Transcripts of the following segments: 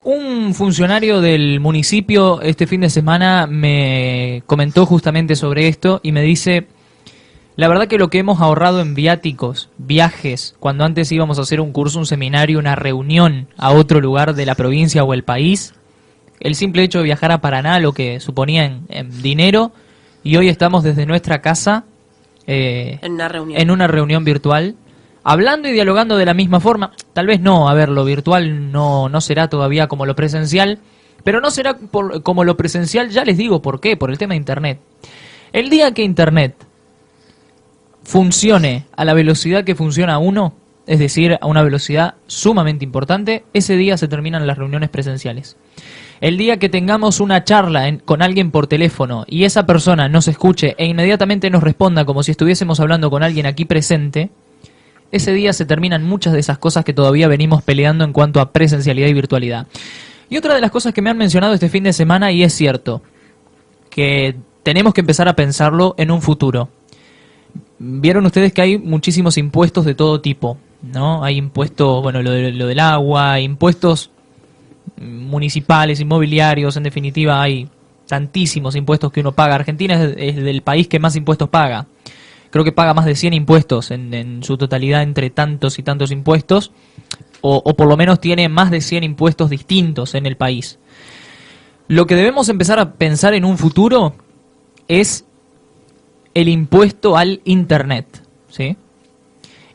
Un funcionario del municipio este fin de semana me comentó justamente sobre esto y me dice, la verdad que lo que hemos ahorrado en viáticos, viajes, cuando antes íbamos a hacer un curso, un seminario, una reunión a otro lugar de la provincia o el país, el simple hecho de viajar a Paraná, lo que suponía en dinero, y hoy estamos desde nuestra casa en una reunión virtual, hablando y dialogando de la misma forma. Tal vez no, a ver, lo virtual no será todavía como lo presencial, pero no será como lo presencial, ya les digo por qué, por el tema de Internet. El día que Internet funcione a la velocidad que funciona uno, es decir, a una velocidad sumamente importante, ese día se terminan las reuniones presenciales. El día que tengamos una charla con alguien por teléfono y esa persona nos escuche e inmediatamente nos responda como si estuviésemos hablando con alguien aquí presente, ese día se terminan muchas de esas cosas que todavía venimos peleando en cuanto a presencialidad y virtualidad. Y otra de las cosas que me han mencionado este fin de semana, y es cierto, que tenemos que empezar a pensarlo en un futuro. Vieron ustedes que hay muchísimos impuestos de todo tipo, ¿no? Hay impuestos, bueno, lo del agua, impuestos municipales, inmobiliarios, en definitiva hay tantísimos impuestos que uno paga. Argentina es del país que más impuestos paga. Creo que paga más de 100 impuestos en su totalidad entre tantos y tantos impuestos, o por lo menos tiene más de 100 impuestos distintos en el país. Lo que debemos empezar a pensar en un futuro es el impuesto al Internet, ¿sí?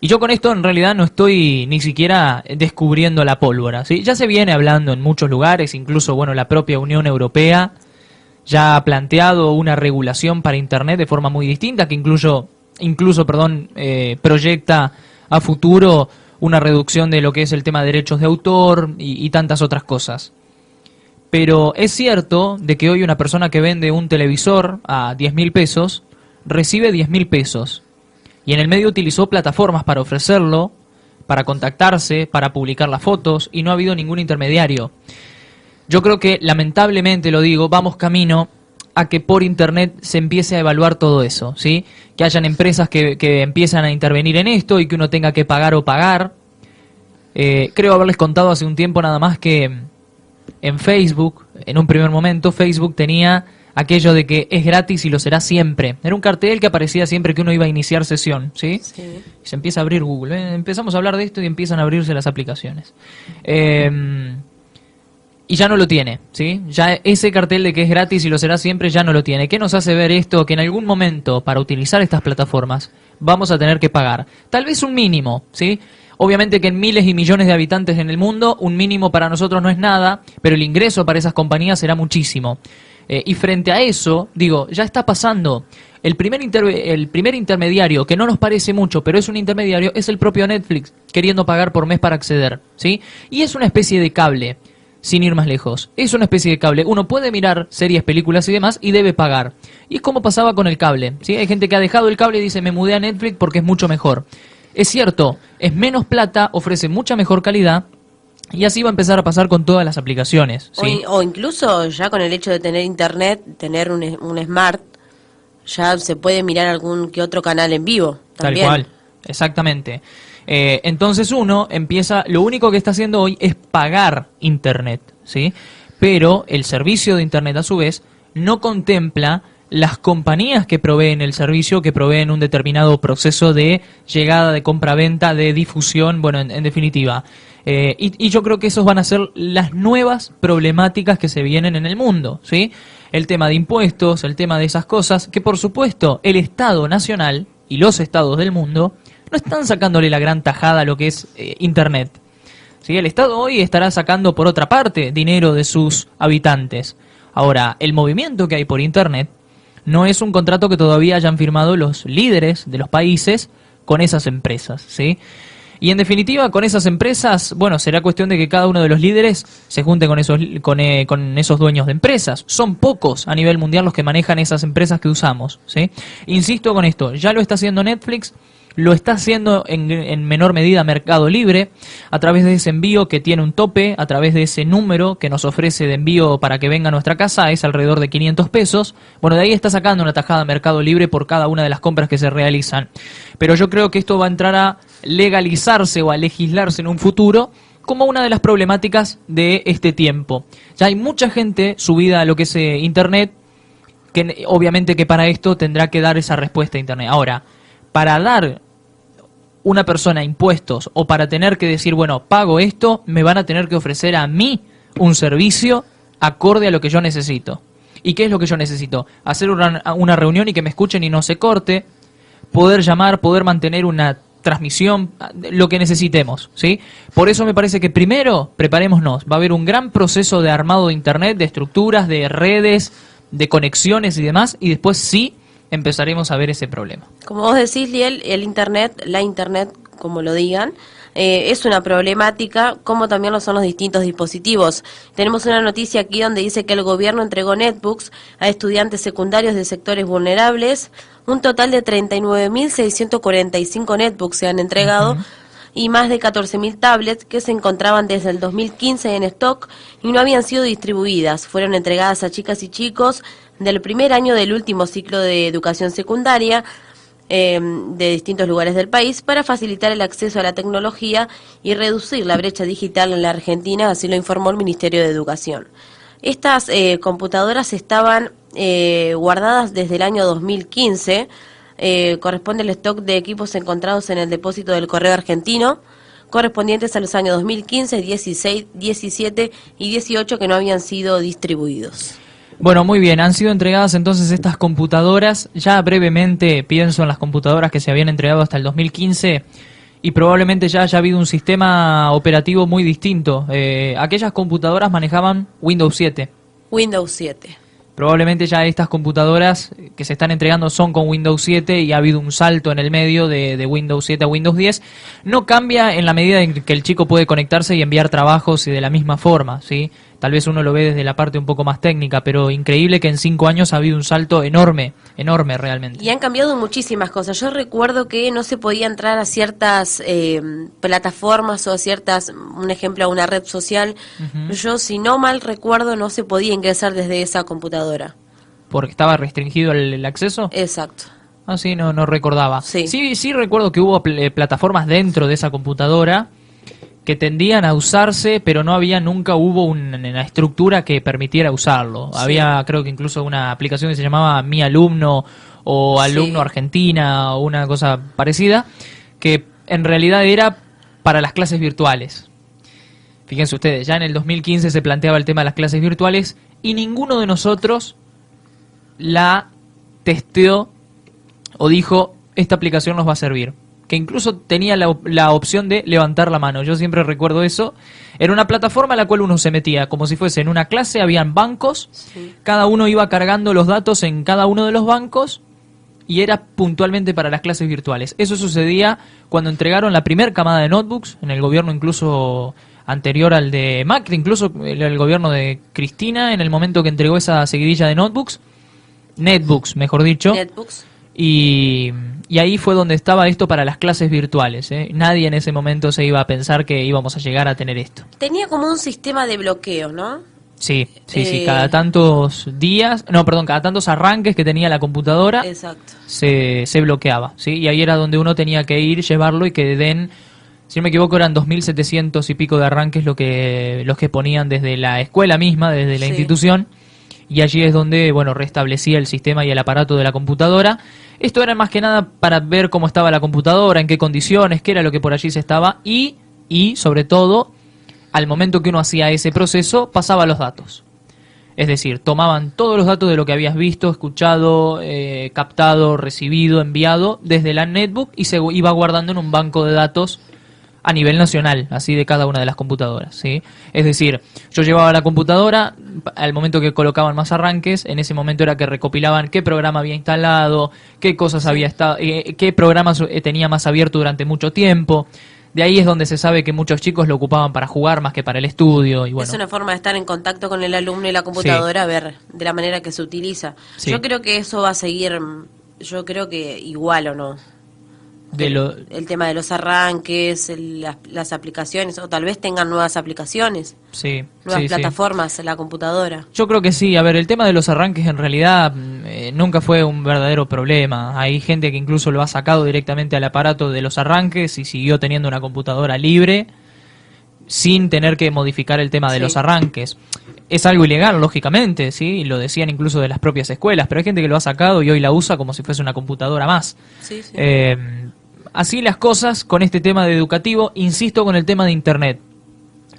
Y yo con esto en realidad no estoy ni siquiera descubriendo la pólvora, ¿sí? Ya se viene hablando en muchos lugares, incluso bueno, la propia Unión Europea ya ha planteado una regulación para Internet de forma muy distinta, que incluso proyecta a futuro una reducción de lo que es el tema de derechos de autor y tantas otras cosas. Pero es cierto de que hoy una persona que vende un televisor a 10.000 pesos recibe 10.000 pesos. Y en el medio utilizó plataformas para ofrecerlo, para contactarse, para publicar las fotos, y no ha habido ningún intermediario. Yo creo que, lamentablemente lo digo, vamos camino a que por Internet se empiece a evaluar todo eso, ¿sí? Que hayan empresas que empiezan a intervenir en esto y que uno tenga que pagar o pagar. Creo haberles contado hace un tiempo nada más que en Facebook, en un primer momento, Facebook tenía aquello de que es gratis y lo será siempre. Era un cartel que aparecía siempre que uno iba a iniciar sesión, ¿sí? Sí. Y se empieza a abrir Google, ¿eh? Empezamos a hablar de esto y empiezan a abrirse las aplicaciones. Y ya no lo tiene, ¿sí? Ya ese cartel de que es gratis y lo será siempre ya no lo tiene. ¿Qué nos hace ver esto? Que en algún momento, para utilizar estas plataformas, vamos a tener que pagar. Tal vez un mínimo, ¿sí? Obviamente que en miles y millones de habitantes en el mundo, un mínimo para nosotros no es nada, pero el ingreso para esas compañías será muchísimo. Y frente a eso, digo, ya está pasando. El primer intermediario, que no nos parece mucho, pero es un intermediario, es el propio Netflix, queriendo pagar por mes para acceder, ¿sí? Y es una especie de cable, sin ir más lejos. Es una especie de cable. Uno puede mirar series, películas y demás y debe pagar. Y es como pasaba con el cable, ¿sí? Hay gente que ha dejado el cable y dice, me mudé a Netflix porque es mucho mejor. Es cierto, es menos plata, ofrece mucha mejor calidad. Y así va a empezar a pasar con todas las aplicaciones, ¿sí? O incluso ya con el hecho de tener internet, tener un smart, ya se puede mirar algún que otro canal en vivo también. Tal cual, exactamente. Entonces uno empieza, lo único que está haciendo hoy es pagar internet, ¿sí? Pero el servicio de internet a su vez no contempla las compañías que proveen el servicio, que proveen un determinado proceso de llegada, de compra-venta, de difusión, bueno, en definitiva. Y yo creo que esos van a ser las nuevas problemáticas que se vienen en el mundo, ¿sí? El tema de impuestos, el tema de esas cosas, que por supuesto el Estado nacional y los estados del mundo no están sacándole la gran tajada a lo que es Internet, ¿sí? El Estado hoy estará sacando por otra parte dinero de sus habitantes. Ahora, el movimiento que hay por Internet no es un contrato que todavía hayan firmado los líderes de los países con esas empresas, ¿sí? Y en definitiva, con esas empresas, bueno, será cuestión de que cada uno de los líderes se junte con esos dueños de empresas. Son pocos a nivel mundial los que manejan esas empresas que usamos, ¿sí? Insisto con esto, ya lo está haciendo Netflix, lo está haciendo en menor medida Mercado Libre, a través de ese envío que tiene un tope, a través de ese número que nos ofrece de envío para que venga a nuestra casa, es alrededor de 500 pesos. Bueno, de ahí está sacando una tajada Mercado Libre por cada una de las compras que se realizan. Pero yo creo que esto va a entrar a legalizarse o a legislarse en un futuro como una de las problemáticas de este tiempo. Ya hay mucha gente subida a lo que es Internet, que obviamente que para esto tendrá que dar esa respuesta a Internet. Ahora, para dar una persona impuestos o para tener que decir, bueno, pago esto, me van a tener que ofrecer a mí un servicio acorde a lo que yo necesito. ¿Y qué es lo que yo necesito? Hacer una reunión y que me escuchen y no se corte, poder llamar, poder mantener una transmisión, lo que necesitemos, ¿sí? Por eso me parece que primero preparémonos. Va a haber un gran proceso de armado de Internet, de estructuras, de redes, de conexiones y demás, y después sí empezaremos a ver ese problema. Como vos decís, Liel, el Internet, la Internet, como lo digan, es una problemática, como también lo son los distintos dispositivos. Tenemos una noticia aquí donde dice que el gobierno entregó netbooks a estudiantes secundarios de sectores vulnerables. Un total de 39.645 netbooks se han entregado y más de 14.000 tablets que se encontraban desde el 2015 en stock y no habían sido distribuidas. Fueron entregadas a chicas y chicos del primer año del último ciclo de educación secundaria de distintos lugares del país para facilitar el acceso a la tecnología y reducir la brecha digital en la Argentina, así lo informó el Ministerio de Educación. Estas computadoras estaban guardadas desde el año 2015, corresponde al stock de equipos encontrados en el depósito del Correo Argentino, correspondientes a los años 2015, 16, 17 y 18 que no habían sido distribuidos. Bueno, muy bien, han sido entregadas entonces estas computadoras. Ya brevemente pienso en las computadoras que se habían entregado hasta el 2015 y probablemente ya haya habido un sistema operativo muy distinto. Aquellas computadoras manejaban Windows 7. Windows 7. Probablemente ya estas computadoras que se están entregando son con Windows 7 y ha habido un salto en el medio de Windows 7 a Windows 10. No cambia en la medida en que el chico puede conectarse y enviar trabajos y de la misma forma, ¿sí? Tal vez uno lo ve desde la parte un poco más técnica, pero increíble que en 5 años ha habido un salto enorme, enorme realmente. Y han cambiado muchísimas cosas. Yo recuerdo que no se podía entrar a ciertas plataformas o a ciertas, un ejemplo, a una red social. Yo, si no mal recuerdo, no se podía ingresar desde esa computadora. ¿Porque estaba restringido el acceso? Exacto. Ah, sí, no recordaba. Sí. Sí recuerdo que hubo plataformas dentro de esa computadora que tendían a usarse, pero no había, nunca hubo una estructura que permitiera usarlo. Sí. Había, creo que incluso una aplicación que se llamaba Mi Alumno o Alumno Argentina o una cosa parecida, que en realidad era para las clases virtuales. Fíjense ustedes, ya en el 2015 se planteaba el tema de las clases virtuales y ninguno de nosotros la testeó o dijo, esta aplicación nos va a servir. Que incluso tenía la opción de levantar la mano. Yo siempre recuerdo eso. Era una plataforma a la cual uno se metía, como si fuese en una clase, habían bancos, cada uno iba cargando los datos en cada uno de los bancos y era puntualmente para las clases virtuales. Eso sucedía cuando entregaron la primera camada de notebooks, en el gobierno incluso anterior al de Macri, incluso el gobierno de Cristina, en el momento que entregó esa seguidilla de netbooks, mejor dicho. Netbooks. Y ahí fue donde estaba esto para las clases virtuales, ¿eh? Nadie en ese momento se iba a pensar que íbamos a llegar a tener esto. Tenía como un sistema de bloqueo, ¿no? Sí, cada tantos cada tantos arranques que tenía la computadora. Exacto. Se bloqueaba, ¿sí? Y ahí era donde uno tenía que ir, llevarlo y que den, si no me equivoco, eran 2.700 y pico de arranques los que ponían desde la escuela misma, desde la institución. Y allí es donde, bueno, restablecía el sistema y el aparato de la computadora. Esto era más que nada para ver cómo estaba la computadora, en qué condiciones, qué era lo que por allí se estaba y sobre todo, al momento que uno hacía ese proceso, pasaba los datos. Es decir, tomaban todos los datos de lo que habías visto, escuchado, captado, recibido, enviado desde la netbook y se iba guardando en un banco de datos a nivel nacional, así de cada una de las computadoras, ¿sí? Es decir, yo llevaba la computadora, al momento que colocaban más arranques, en ese momento era que recopilaban qué programa había instalado, qué cosas había estado, qué programas tenía más abierto durante mucho tiempo. De ahí es donde se sabe que muchos chicos lo ocupaban para jugar más que para el estudio. Y bueno. Es una forma de estar en contacto con el alumno y la computadora, a ver de la manera que se utiliza. Sí. Yo creo que eso va a seguir, yo creo que igual o no. El tema de los arranques, las aplicaciones, o tal vez tengan nuevas aplicaciones, nuevas plataformas en la computadora. Yo creo que sí. A ver, el tema de los arranques en realidad nunca fue un verdadero problema. Hay gente que incluso lo ha sacado directamente al aparato de los arranques y siguió teniendo una computadora libre. sin tener que modificar el tema de Sí. los arranques. Es algo ilegal, lógicamente, ¿sí? Y lo decían incluso de las propias escuelas, pero hay gente que lo ha sacado y hoy la usa como si fuese una computadora más. Sí, sí. Así las cosas con este tema de educativo. Insisto con el tema de Internet.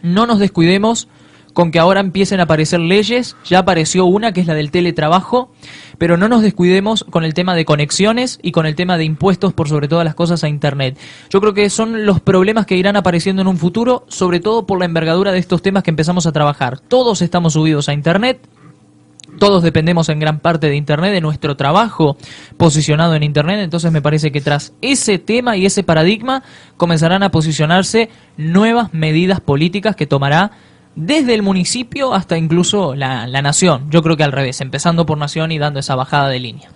No nos descuidemos con que ahora empiecen a aparecer leyes. Ya apareció una, que es la del teletrabajo, pero no nos descuidemos con el tema de conexiones y con el tema de impuestos por sobre todas las cosas a Internet. Yo creo que son los problemas que irán apareciendo en un futuro, sobre todo por la envergadura de estos temas que empezamos a trabajar. Todos estamos subidos a Internet. Todos dependemos en gran parte de Internet, de nuestro trabajo posicionado en Internet. Entonces me parece que tras ese tema y ese paradigma comenzarán a posicionarse nuevas medidas políticas que tomará desde el municipio hasta incluso la nación. Yo creo que al revés, empezando por nación y dando esa bajada de línea.